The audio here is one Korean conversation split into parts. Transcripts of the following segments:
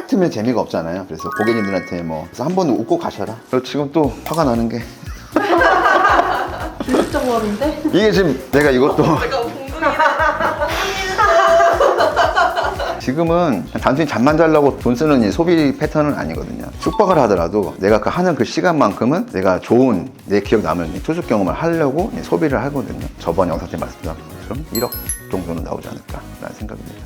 똑같으면 재미가 없잖아요. 그래서 고객님들한테 뭐 그래서 한번 웃고 가셔라. 그리고 지금 또 화가 나는 게 기술적으로인데? 이게 지금 내가 이것도 내가 공군이다. 지금은 단순히 잠만 자려고 돈 쓰는 이 소비 패턴은 아니거든요. 숙박을 하더라도 내가 그 하는 그 시간만큼은 내가 좋은 내 기억 남는 이 투숙 경험을 하려고 소비를 하거든요. 저번 영상 때 말씀드린 것처럼 1억 정도는 나오지 않을까라는 생각입니다.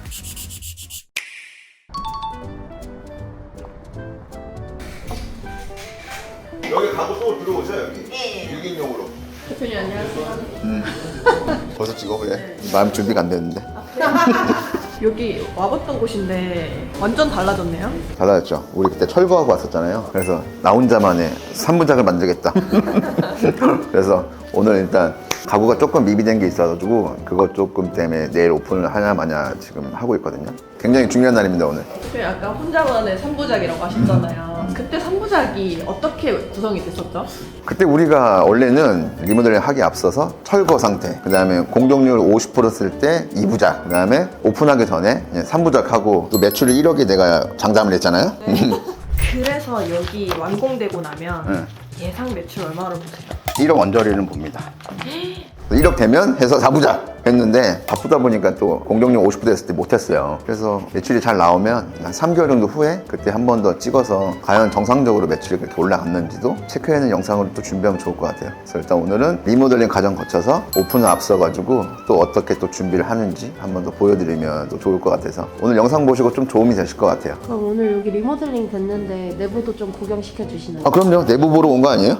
여기 가고 또 들어오세요 여기. 네. 일긴용으로. 대표님 안녕하세요. 벌써 찍어 왜? 마음 준비가 안 됐는데. 여기 와봤던 곳인데 완전 달라졌네요. 달라졌죠. 우리 그때 철거하고 왔었잖아요. 그래서 나 혼자만의 3부작을 만들겠다. 그래서 오늘 일단 가구가 조금 미비된 게 있어가지고 그것 조금 때문에 내일 오픈을 하냐 마냐 지금 하고 있거든요. 굉장히 중요한 날입니다 오늘. 대표님 아까 혼자만의 3부작이라고 하셨잖아요. 그때 3부작이 어떻게 구성이 됐었죠? 그때 우리가 원래는 리모델링 하기 앞서서 철거 상태, 그 다음에 공동률 50% 쓸 때 2부작, 그 다음에 오픈하기 전에 3부작 하고 또 매출이 1억이 내가 장담을 했잖아요. 그래서 여기 완공되고 나면 예상 매출 얼마로 보세요? 1억 언저리는 봅니다. 1억 되면 해서 4부작 했는데 바쁘다 보니까 또 공동률 50% 됐을 때 못했어요. 그래서 매출이 잘 나오면 한 3개월 정도 후에 그때 한 번 더 찍어서 과연 정상적으로 매출이 그렇게 올라갔는지도 체크해내는 영상을 또 준비하면 좋을 것 같아요. 그래서 일단 오늘은 리모델링 과정 거쳐서 오픈을 앞서가지고 또 어떻게 또 준비를 하는지 한 번 더 보여드리면 또 좋을 것 같아서 오늘 영상 보시고 좀 도움이 되실 것 같아요. 그럼 오늘 여기 리모델링 됐는데 내부도 좀 구경시켜 주시나요? 아 그럼요. 내부 보러 온 거 아니에요?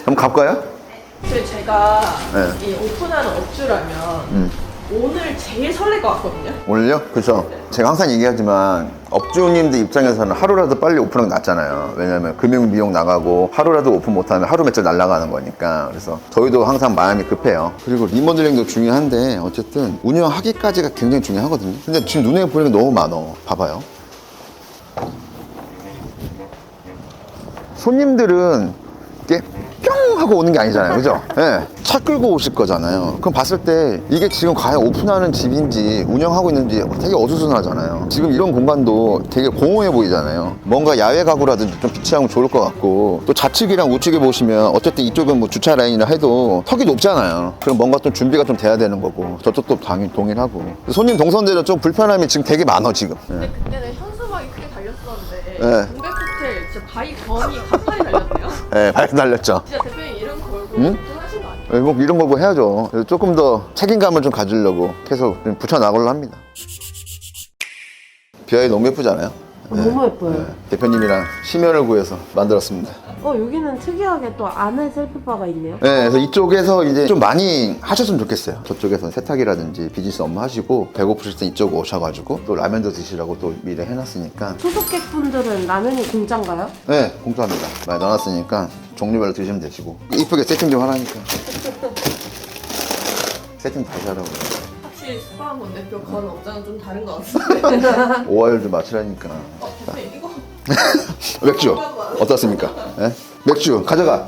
그럼 가볼까요? 근데 제가 네. 이 오픈하는 업주라면 오늘 제일 설렐 것 같거든요. 오늘요? 그렇죠. 제가 항상 얘기하지만 업주님들 입장에서는 하루라도 빨리 오픈하는 게 낫잖아요. 왜냐면 금융 비용 나가고 하루라도 오픈 못하면 하루 매출 날아가는 거니까. 그래서 저희도 항상 마음이 급해요. 그리고 리모델링도 중요한데 어쨌든 운영하기까지가 굉장히 중요하거든요. 근데 지금 눈에 보이는 게 너무 많어. 봐봐요. 손님들은 이게 뿅 하고 오는 게 아니잖아요. 그죠? 네. 차 끌고 오실 거잖아요. 그럼 봤을 때 이게 지금 과연 오픈하는 집인지 운영하고 있는지 되게 어수선하잖아요. 지금 이런 공간도 되게 공허해 보이잖아요. 뭔가 야외 가구라든지 좀 비치하면 좋을 것 같고 또 좌측이랑 우측에 보시면 어쨌든 이쪽은 뭐 주차 라인이라 해도 턱이 높잖아요. 그럼 뭔가 좀 준비가 좀 돼야 되는 거고 저쪽도 당연히 동일하고 손님 동선대로 좀 불편함이 지금 되게 많아 지금. 근데 그때는 현수막이 크게 달렸었는데 네. 동백호텔 진짜 바위 건이 가파리 달렸대요. 네, 밝게 달렸죠. 진짜 대표님 이런 걸고 응? 오픈하신 거 아니에요? 네, 뭐 이런 거 뭐 해야죠. 조금 더 책임감을 좀 가지려고 계속 좀 붙여나가려고 합니다. 비아이 너무 예쁘잖아요. 너무 예뻐요. 대표님이랑 심연을 구해서 만들었습니다. 여기는 특이하게 또 안에 셀프바가 있네요. 네, 그래서 이쪽에서 이제 좀 많이 하셨으면 좋겠어요. 저쪽에서 세탁이라든지 비즈니스 업무 하시고 배고프실 때 이쪽 오셔가지고 또 라면도 드시라고 또 미리 해놨으니까. 투숙객분들은 라면이 공짜인가요? 네, 공짜입니다. 많이 넣어놨으니까 종류별로 드시면 되시고 이쁘게 세팅 좀 하라니까. 세팅 다시 하라고. 확실히 숙박한 건데 건 업장은 좀 다른 것 같은데. 5화열 좀 맞추라니까. 대표님 이거 맥주 어떻습니까? 예? 맥주 가져가.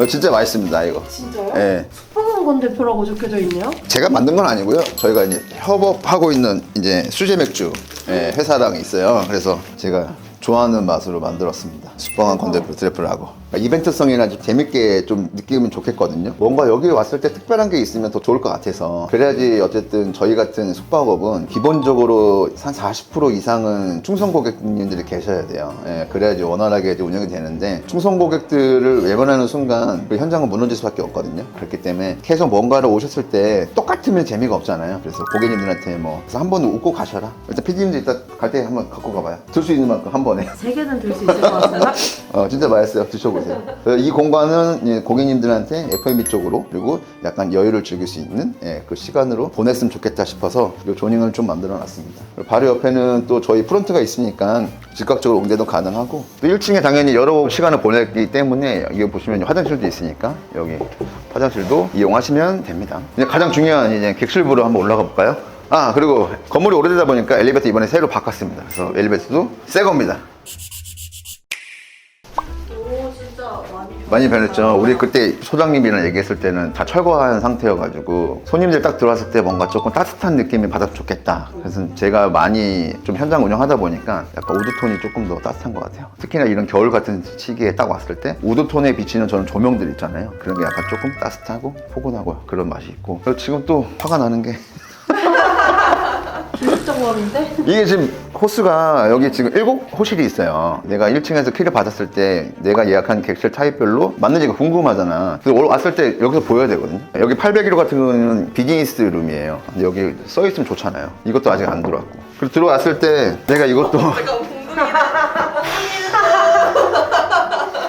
진짜 맛있습니다 이거. 진짜요? 예. 숙박한 대표라고 적혀져 있네요. 제가 만든 건 아니고요. 저희가 이제 협업하고 있는 이제 수제 맥주 회사랑 있어요. 그래서 제가 좋아하는 맛으로 만들었습니다. 숙박한 건대표 드래프를 하고. 이벤트성이나 좀 재밌게 좀 느끼면 좋겠거든요. 뭔가 여기 왔을 때 특별한 게 있으면 더 좋을 것 같아서. 그래야지 어쨌든 저희 같은 숙박업은 기본적으로 한 40% 이상은 충성 고객님들이 계셔야 돼요. 예, 그래야지 원활하게 이제 운영이 되는데 충성 고객들을 외면하는 순간 그 현장은 무너질 수밖에 없거든요. 그렇기 때문에 계속 뭔가를 오셨을 때 똑같으면 재미가 없잖아요. 그래서 고객님들한테 뭐 그래서 한번 웃고 가셔라. 일단 PD님도 이따 갈 때 한번 갖고 가봐요. 들 수 있는 만큼 한 번에. 3개는 들 수 있을 것 같아요. 진짜 맛있어요. 드셔보세요. 이 공간은 고객님들한테 F&B 쪽으로 그리고 약간 여유를 즐길 수 있는 그 시간으로 보냈으면 좋겠다 싶어서 이 조닝을 좀 만들어 놨습니다. 바로 옆에는 또 저희 프론트가 있으니까 즉각적으로 응대도 가능하고 또 1층에 당연히 여러 시간을 보냈기 때문에 여기 보시면 화장실도 있으니까 여기 화장실도 이용하시면 됩니다. 이제 가장 중요한 이제 객실부로 한번 올라가 볼까요? 그리고 건물이 오래되다 보니까 엘리베이터 이번에 새로 바꿨습니다. 그래서 엘리베이터도 새 겁니다. 오 진짜 많이 많이 변했죠. 우리 그때 소장님이랑 얘기했을 때는 다 철거한 상태여가지고 손님들 딱 들어왔을 때 뭔가 조금 따뜻한 느낌이 받아도 좋겠다. 그래서 제가 많이 좀 현장 운영하다 보니까 약간 우드톤이 조금 더 따뜻한 것 같아요. 특히나 이런 겨울 같은 시기에 딱 왔을 때 우드톤에 비치는 저는 조명들 있잖아요. 그런 게 약간 조금 따뜻하고 포근하고 그런 맛이 있고. 그리고 지금 또 화가 나는 게 기술적으로인데? 이게 지금 호스가 여기 지금 7호실이 있어요. 내가 1층에서 키를 받았을 때 내가 예약한 객실 타입별로 맞는지가 궁금하잖아. 그래서 왔을 때 여기서 보여야 되거든요. 여기 801호 같은 경우는 비즈니스 룸이에요. 근데 여기 써있으면 좋잖아요. 이것도 아직 안 들어왔고. 그리고 들어왔을 때 내가 이것도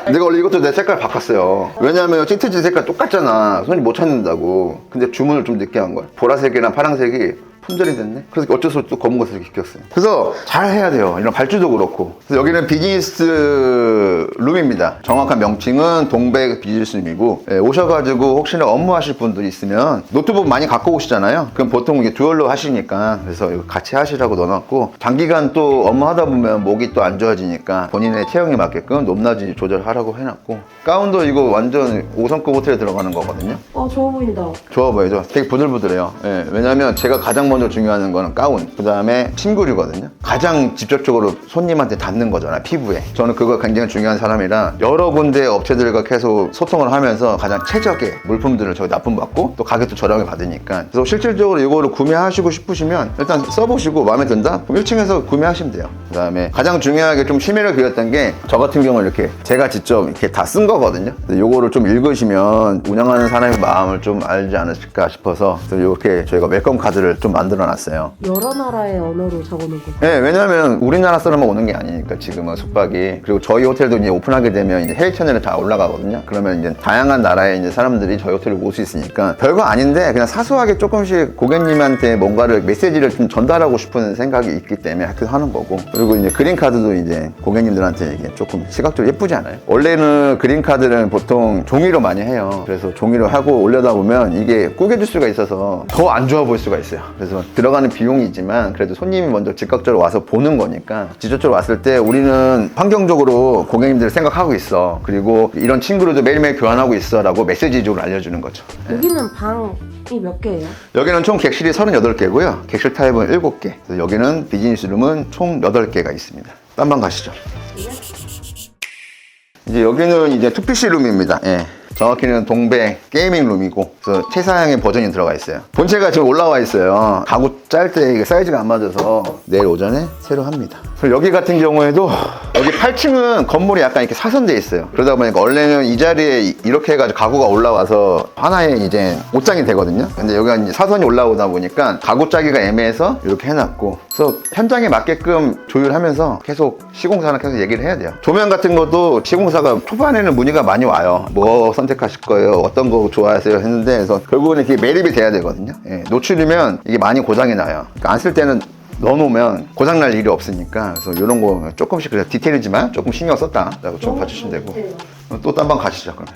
내가 원래 이것도 내 색깔 바꿨어요. 왜냐하면 틴트지 색깔 똑같잖아. 손이 못 찾는다고. 근데 주문을 좀 늦게 한 거야. 보라색이랑 파란색이 품절이 됐네. 그래서 어쩔 수 없이 또 검은 것을 시켰어요. 그래서 잘 해야 돼요. 이런 발주도 그렇고. 그래서 여기는 비즈니스 룸입니다. 정확한 명칭은 동백 비즈니스 룸이고, 오셔가지고 혹시나 업무하실 분들이 있으면 노트북 많이 갖고 오시잖아요. 그럼 보통 이게 듀얼로 하시니까 그래서 이거 같이 하시라고 넣어놨고, 장기간 또 업무하다 보면 목이 또 안 좋아지니까 본인의 체형에 맞게끔 높낮이 조절하라고 해놨고, 가운도 이거 완전 5성급 호텔에 들어가는 거거든요. 좋아 보인다. 좋아 보이죠? 되게 부들부들해요. 예, 왜냐면 제가 가장 먼저 중요한 거는 가운, 그 다음에 침구류거든요. 가장 직접적으로 손님한테 닿는 거잖아요, 피부에. 저는 그거 굉장히 중요한 사람이라 여러 군데 업체들과 계속 소통을 하면서 가장 최적의 물품들을 저희 납품받고 또 가격도 저렴하게 받으니까. 그래서 실질적으로 이거를 구매하시고 싶으시면 일단 써보시고 마음에 든다? 그럼 1층에서 구매하시면 돼요. 그 다음에 가장 중요하게 좀 심의를 그렸던 게 저 같은 경우는 이렇게 제가 직접 이렇게 다 쓴 거거든요. 요거를 좀 읽으시면 운영하는 사람의 마음을 좀 알지 않으실까 싶어서 이렇게 저희가 웰컴 카드를 좀 만들어 놨어요. 여러 나라의 언어로 적어놓고. 네, 왜냐면 우리나라 사람만 오는 게 아니니까 지금은 숙박이. 그리고 저희 호텔도 이제 오픈하게 되면 이제 해외 채널에 다 올라가거든요. 그러면 이제 다양한 나라의 이제 사람들이 저희 호텔에 올 수 있으니까 별거 아닌데 그냥 사소하게 조금씩 고객님한테 뭔가를 메시지를 좀 전달하고 싶은 생각이 있기 때문에 하여튼 하는 거고. 그리고 이제 그린 카드도 이제 고객님들한테 이게 조금 시각적으로 예쁘지 않아요? 원래는 그린 카드는 보통 종이로 많이 해요. 그래서 종이로 하고 올려다 보면 이게 꾸겨질 수가 있어서 더 안 좋아 보일 수가 있어요. 그래서 들어가는 비용이지만 그래도 손님이 먼저 즉각적으로 와서 보는 거니까 직접적으로 왔을 때 우리는 환경적으로 고객님들을 생각하고 있어. 그리고 이런 친구들도 매일매일 교환하고 있어 라고 메시지적으로 알려주는 거죠. 여기는 방이 몇 개예요? 여기는 총 객실이 38개고요. 객실 타입은 7개. 그래서 여기는 비즈니스 룸은 총 8개가 있습니다. 딴 방 가시죠. 이제 여기는 이제 2PC 룸입니다. 예. 정확히는 동백 게이밍 룸이고, 그래서 최사양의 버전이 들어가 있어요. 본체가 지금 올라와 있어요. 가구 짤 때 이게 사이즈가 안 맞아서 내일 오전에 새로 합니다. 그리고 여기 같은 경우에도 여기 8층은 건물이 약간 이렇게 사선돼 있어요. 그러다 보니까 원래는 이 자리에 이렇게 해가지고 가구가 올라와서 하나의 이제 옷장이 되거든요. 근데 여기가 이제 사선이 올라오다 보니까 가구 짜기가 애매해서 이렇게 해놨고, 그래서 현장에 맞게끔 조율하면서 계속 시공사랑 계속 얘기를 해야 돼요. 조명 같은 것도 시공사가 초반에는 문의가 많이 와요. 뭐 선택하실 거예요? 어떤 거 좋아하세요? 했는데, 그래서 결국은 이렇게 매립이 돼야 되거든요. 예, 노출이면 이게 많이 고장이 나요. 그러니까 안 쓸 때는 넣어놓으면 고장날 일이 없으니까. 그래서 이런 거 조금씩 그냥 디테일이지만 조금 신경 썼다라고 좀 봐주시면 되고. 또 딴 방 가시죠, 그럼.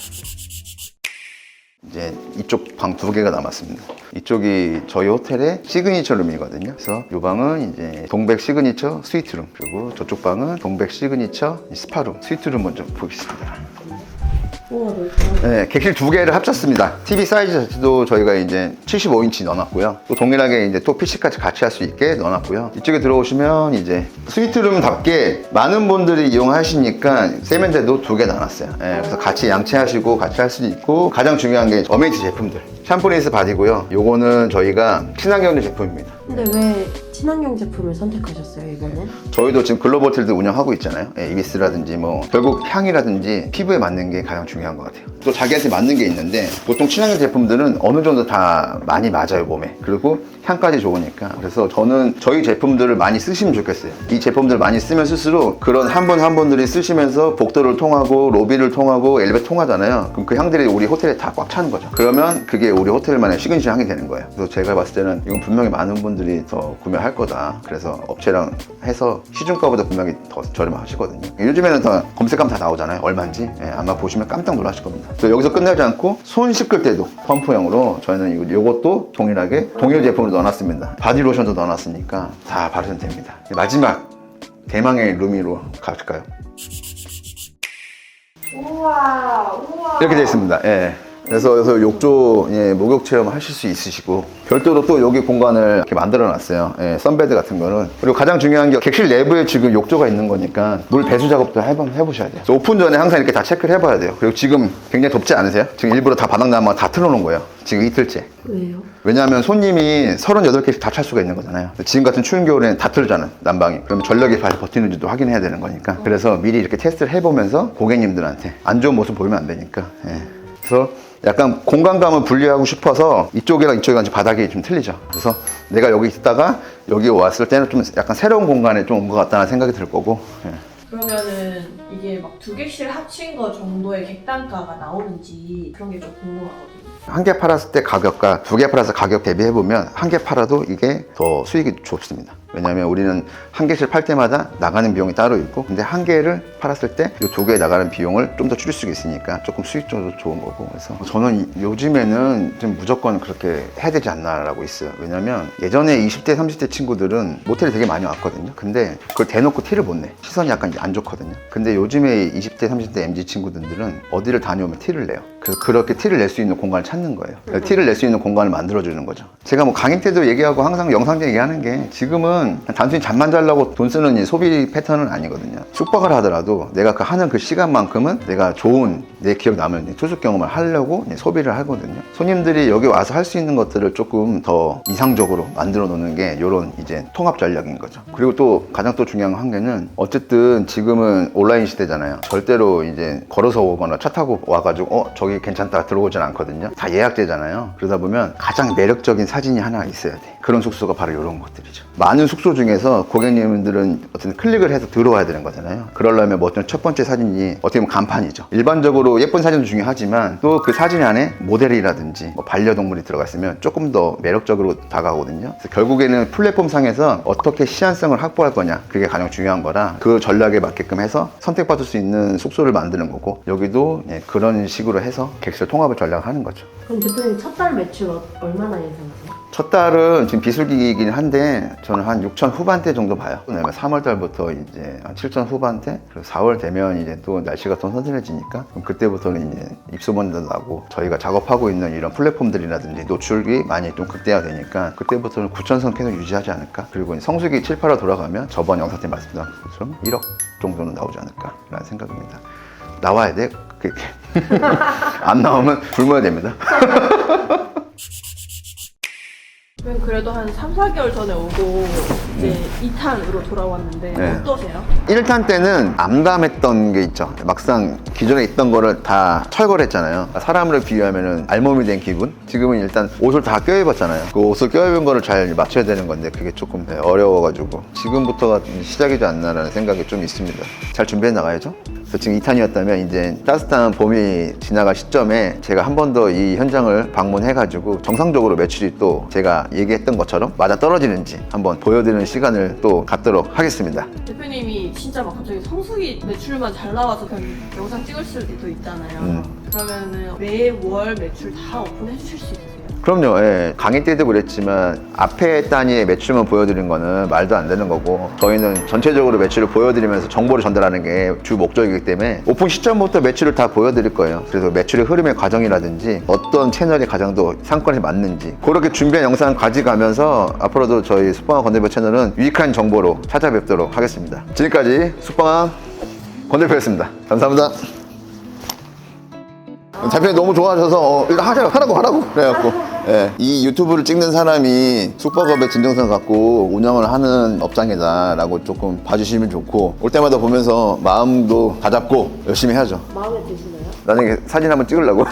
이제 이쪽 방 2개가 남았습니다. 이쪽이 저희 호텔의 시그니처 룸이거든요. 그래서 이 방은 이제 동백 시그니처 스위트룸, 그리고 저쪽 방은 동백 시그니처 스파룸. 스위트룸 먼저 보겠습니다. 우와, 넓다. 네, 객실 2개를 합쳤습니다. TV 사이즈 자체도 저희가 이제 75인치 넣어놨고요. 또 동일하게 이제 또 PC까지 같이 할 수 있게 넣어놨고요. 이쪽에 들어오시면 이제 스위트룸답게 많은 분들이 이용하시니까 세면대도 2개 나눴어요. 네, 그래서 같이 양치하시고 같이 할 수도 있고, 가장 중요한 게 어메이티 제품들. 샴푸리스 바디고요. 요거는 저희가 친환경 제품입니다. 근데 왜 친환경 제품을 선택하셨어요, 이번엔? 저희도 지금 글로벌 호텔도 운영하고 있잖아요. 이비스라든지 뭐 결국 향이라든지 피부에 맞는 게 가장 중요한 것 같아요. 또 자기한테 맞는 게 있는데 보통 친환경 제품들은 어느 정도 다 많이 맞아요, 몸에. 그리고 향까지 좋으니까. 그래서 저는 저희 제품들을 많이 쓰시면 좋겠어요. 이 제품들을 많이 쓰면 쓸수록 그런 한 분 한 분들이 쓰시면서 복도를 통하고 로비를 통하고 엘리베이터 통하잖아요. 그럼 그 향들이 우리 호텔에 다 꽉 차는 거죠. 그러면 그게 우리 호텔만의 시그니처 향이 되는 거예요. 그래서 제가 봤을 때는 이건 분명히 많은 분들이 더 구매할 거다. 그래서 업체랑 해서 시중가보다 분명히 더 저렴하시거든요. 요즘에는 다 검색하면 다 나오잖아요. 얼마인지. 예, 아마 보시면 깜짝 놀라실 겁니다. 그래서 여기서 끝내지 않고 손 씻을 때도 펌프형으로 저희는 이것도 동일하게 동일 제품으로 넣어놨습니다. 바디로션도 넣어놨으니까 다 바르면 됩니다. 마지막 대망의 루미로 가실까요? 우와. 이렇게 되어 있습니다. 예. 그래서 욕조 목욕 체험 하실 수 있으시고 별도로 또 여기 공간을 이렇게 만들어 놨어요. 예, 선베드 같은 거는. 그리고 가장 중요한 게 객실 내부에 지금 욕조가 있는 거니까 물 배수 작업도 해보셔야 돼요. 그래서 오픈 전에 항상 이렇게 다 체크를 해봐야 돼요. 그리고 지금 굉장히 덥지 않으세요? 지금 일부러 다 바닥난방 다 틀어놓은 거예요. 지금 이틀째. 왜요? 왜냐하면 손님이 38개씩 다 찰 수가 있는 거잖아요. 지금 같은 추운 겨울에는 다 틀잖아요, 난방이. 그럼 전력이 잘 버티는지도 확인해야 되는 거니까. 그래서 미리 이렇게 테스트를 해보면서 고객님들한테 안 좋은 모습 보이면 안 되니까. 예. 그래서 약간 공간감을 분리하고 싶어서 이쪽이랑 이쪽이랑 바닥이 좀 틀리죠. 그래서 내가 여기 있다가 여기 왔을 때는 좀 약간 새로운 공간에 좀 온 것 같다는 생각이 들 거고. 예. 그러면은 이게 막 두 객실 합친 거 정도의 객단가가 나오는지 그런 게 좀 궁금하거든요. 한 개 팔았을 때 가격과 두 개 팔아서 가격 대비해보면 한 개 팔아도 이게 더 수익이 좋습니다. 왜냐하면 우리는 한 개씩 팔 때마다 나가는 비용이 따로 있고, 근데 한 개를 팔았을 때 이 두 개에 나가는 비용을 좀 더 줄일 수가 있으니까 조금 수익적으로 좋은 거고. 그래서 저는 요즘에는 좀 무조건 그렇게 해야 되지 않나라고 있어요. 왜냐면 예전에 20대 30대 친구들은 모텔에 되게 많이 왔거든요. 근데 그걸 대놓고 티를 못 내. 시선이 약간 안 좋거든요. 근데 요즘에 20대 30대 MZ 친구들은 어디를 다녀오면 티를 내요. 그래서 그렇게 티를 낼 수 있는 공간을 찾는 거예요. 티를 낼 수 있는 공간을 만들어주는 거죠. 제가 뭐 강의 때도 얘기하고 항상 영상도 얘기하는 게, 지금은 단순히 잠만 자려고 돈 쓰는 이 소비 패턴은 아니거든요. 숙박을 하더라도 내가 하는 그 시간만큼은 내가 좋은, 내 기억 남을 투숙 경험을 하려고 소비를 하거든요. 손님들이 여기 와서 할 수 있는 것들을 조금 더 이상적으로 만들어 놓는 게 이런 이제 통합 전략인 거죠. 그리고 또 가장 또 중요한 한계는, 어쨌든 지금은 온라인 시대잖아요. 절대로 이제 걸어서 오거나 차 타고 와가지고 저기 괜찮다 들어오진 않거든요. 다 예약제잖아요. 그러다 보면 가장 매력적인 사진이 하나 있어야 돼. 그런 숙소가 바로 이런 것들이죠. 많은 숙소 중에서 고객님들은 어떤 클릭을 해서 들어와야 되는 거잖아요. 그러려면 뭐 어떤 첫 번째 사진이 어떻게 보면 간판이죠. 일반적으로 예쁜 사진도 중요하지만 또 그 사진 안에 모델이라든지 뭐 반려동물이 들어가 있으면 조금 더 매력적으로 다가오거든요. 그래서 결국에는 플랫폼 상에서 어떻게 시안성을 확보할 거냐, 그게 가장 중요한 거라, 그 전략에 맞게끔 해서 선택받을 수 있는 숙소를 만드는 거고, 여기도 그런 식으로 해서 객실 통합을 전략하는 거죠. 그럼 대표님 첫 달 매출 얼마나 예상하세요? 첫 달은 지금 비수기이긴 한데 저는 한 6천 후반대 정도 봐요. 왜냐면 3월 달부터 이제 한 7천 후반대, 그리고 4월 되면 이제 또 날씨가 더 선선해지니까 그럼 그때부터는 이제 입소문도 나고, 저희가 작업하고 있는 이런 플랫폼들이라든지 노출이 많이 좀 극대화되니까 그때부터는 9천 선 계속 유지하지 않을까. 그리고 이제 성수기 7, 8월 돌아가면 저번 영상 때 말씀드린 것처럼 1억 정도는 나오지 않을까라는 생각입니다. 나와야 돼. 그렇게 안 나오면 굶어야 됩니다. 그래도 한 3, 4개월 전에 오고 이제 2탄으로 돌아왔는데 네. 어떠세요? 1탄 때는 암담했던 게 있죠. 막상 기존에 있던 거를 다 철거를 했잖아요. 사람으로 비유하면 알몸이 된 기분? 지금은 일단 옷을 다 껴입었잖아요. 그 옷을 껴입은 거를 잘 맞춰야 되는 건데 그게 조금 어려워가지고 지금부터가 시작이지 않나라는 생각이 좀 있습니다. 잘 준비해 나가야죠. 그래서 지금 2탄이었다면 이제 따뜻한 봄이 지나갈 시점에 제가 한 번 더 이 현장을 방문해가지고 정상적으로 매출이 또 제가 얘기했던 것처럼 맞아 떨어지는지 한번 보여드리는 시간을 또 갖도록 하겠습니다. 대표님이 진짜 막 갑자기 성수기 매출만 잘 나와서 그냥 영상 찍을 수도 있잖아요. 그러면은 매월 매출 다 오픈해 주실 수 있으세요? 그럼요. 예. 강의 때도 그랬지만 앞에 단위의 매출만 보여드린 거는 말도 안 되는 거고, 저희는 전체적으로 매출을 보여드리면서 정보를 전달하는 게 주 목적이기 때문에 오픈 시점부터 매출을 다 보여드릴 거예요. 그래서 매출의 흐름의 과정이라든지 어떤 채널이 가장 더 상권에 맞는지 그렇게 준비한 영상 가져가면서 앞으로도 저희 숙박왕 건대표 채널은 유익한 정보로 찾아뵙도록 하겠습니다. 지금까지 숙박왕 건대표였습니다. 감사합니다. 대표님 너무 좋아하셔서 일단 하라고 그래갖고, 예, 이 유튜브를 찍는 사람이 숙박업의 진정성 갖고 운영을 하는 업장이다라고 조금 봐주시면 좋고, 올 때마다 보면서 마음도 다잡고 열심히 해야죠. 마음에 드시나요? 나중에 사진 한번 찍으려고.